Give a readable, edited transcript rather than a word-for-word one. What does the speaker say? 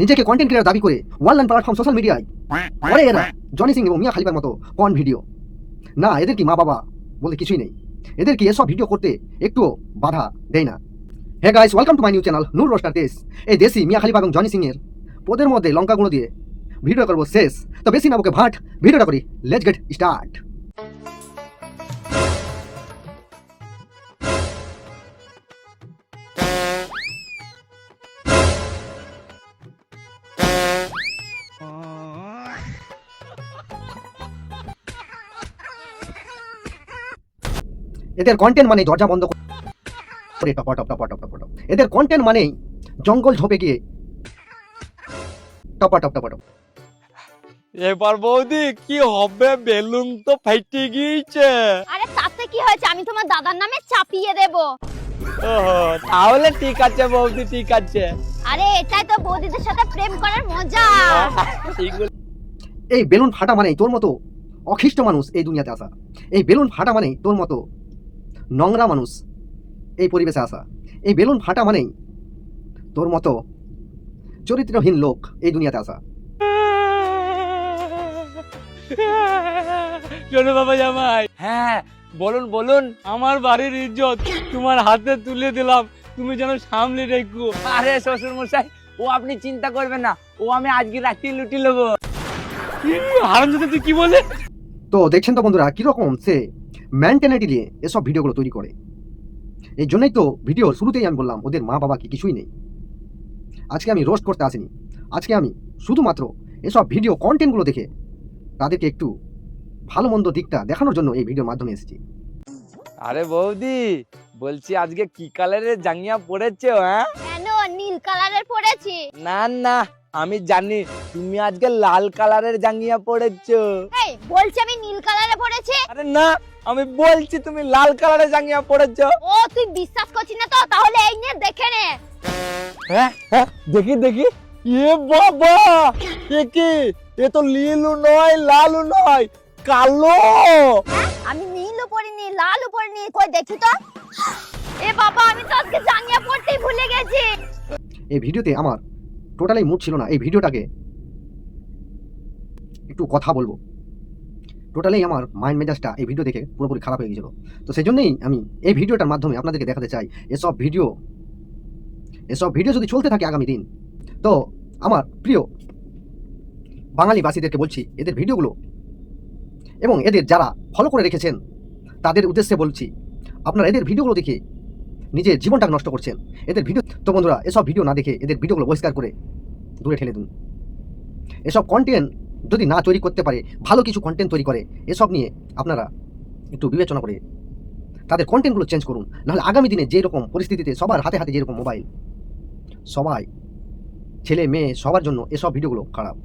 নিজেকে content creator দাবি করে অনলাইন প্ল্যাটফর্ম সোশ্যাল মিডিয়ায় করে এরা জনি সিং এবং মিয়া খালিফার মতো পর্ন ভিডিও। না, এদের কি মা বাবা বলতে কিছুই নেই, এদের কি এসব ভিডিও করতে একটুও বাধা দেয় না। Hey guys, welcome to my new channel Noor roaster দেশ। এই দেশি মিয়া খালিফা এবং জনি সিং এর পোদের মধ্যে লঙ্কাগুলো দিয়ে ভিডিও করবো শেষ। তো বেশি না বকে ভাট ভিডিওটা করি, লেটস গেট স্টার্ট। এদের কন্টেন্ট মানে দরজা বন্ধ করে top top top top top top. এদের কন্টেন্ট মানে জঙ্গল ঝোপে গিয়ে টপ টপ টপ টপ। এবার বৌদি কি হবে, বেলুন তো ফাইটে গিয়েছে। আরে তাতে কি হয়েছে, আমি তোমার দাদার নামে চাপিয়ে দেব। ওহো, তাহলে ঠিক আছে বৌদি, ঠিক আছে। আরে এটাই তো বৌদিদের সাথে প্রেম করার মজা। এই বেলুন ফাটা মানে তোর মতো অখিষ্ট মানুষ এই দুনিয়াতে আসা। এই বেলুন ফাটা মানে তোর মতো নোংরা মানুষ এই পরিবেশে আসা। এই বেলুন ফাটা মানেই তোর মতো চরিত্রহীন লোক এই দুনিয়াতে আসা। শোনো বাবা জামাই, হ্যাঁ বলুন বলুন। আমার বাড়ির ইজ্জত তোমার হাতে তুলে দিলাম, তুমি যেন সামলে রেখো। আরে শ্বশুর মশাই, ও আপনি চিন্তা করবেন না, ও আমি আজকে রাতে লুটি নেবো। হারামজাদা তুই কি বলে? তো দেখছেন তো বন্ধুরা কিরকম সে মেন্টালিটি নিয়ে এসব ভিডিওগুলো তৈরি করে। এই জন্যই তো ভিডিওর শুরুতেই আমি বললাম ওদের মা বাবা কি কিছুই নেই। আজকে আমি রোস্ট করতে আসিনি, আজকে আমি শুধুমাত্র এসব ভিডিও কন্টেন্টগুলো দেখে তাদেরকে একটু ভালো মন্দ দিকটা দেখানোর জন্য এই ভিডিওর মাধ্যমে এসেছি। আরে বৌদি, বলছি আজকে কি কালারের জাঙ্গিয়া পরেছো? হ্যাঁ, কেন নীল কালারের পরেছি? না না, আমি জানি তুমি আজকে লাল কালারের জাঙ্গিয়া পরেছো। এই বলছি আমি নীল কালারে পরেছি। আরে না, আমি বলছি তুমি লাল কালারের জাঙ্গিয়া পরেছো। ও তুই বিশ্বাস করছিস না তো, তাহলে এই নিয়ে দেখে নে। হ্যাঁ হ্যাঁ, দেখি দেখি। এ বাবা, এ কি? এ তো নীলও নয়, লালও নয়, কালো। আমি নীলও পরিনি, লালও পরিনি, কই দেখি তো। এ বাবা, আমি তো আজকে জাঙ্গিয়া পরতেই ভুলে গেছি। এই ভিডিওতে আমার টোটালি মুড ছিল না এই ভিডিওটাকে একটু কথা বলবো। টোটালি আমার মাইন্ড মেজাজটা এই ভিডিও দেখে পুরোপুরি খারাপ হয়ে গেছিল। তো সেই জন্যই আমি এই ভিডিওটার মাধ্যমে আপনাদেরকে দেখাতে চাই এসব ভিডিও যদি চলতে থাকে আগামী দিন, তো আমার প্রিয় বাঙালিবাসীদেরকে বলছি এদের ভিডিওগুলো এবং এদের যারা ফলো করে রেখেছেন তাদের উদ্দেশ্যে বলছি আপনারা এদের ভিডিওগুলো দেখে নিজের জীবনটা নষ্ট করছেন। এদের ভিডিও তো বন্ধুরা, এসব ভিডিও না দেখে এদের ভিডিওগুলো বহিষ্কার করে দূরে ঠেলে দিন। এসব কন্টেন্ট যদি না তৈরি করতে পারে, ভালো কিছু কন্টেন্ট তৈরি করে, এসব নিয়ে আপনারা একটু বিবেচনা করে তাদের কন্টেন্টগুলো চেঞ্জ করুন। নাহলে আগামী দিনে যেরকম পরিস্থিতিতে সবার হাতে হাতে যেরকম মোবাইল, সবাই ছেলে মেয়ে সবার জন্য এসব ভিডিওগুলো খারাপ।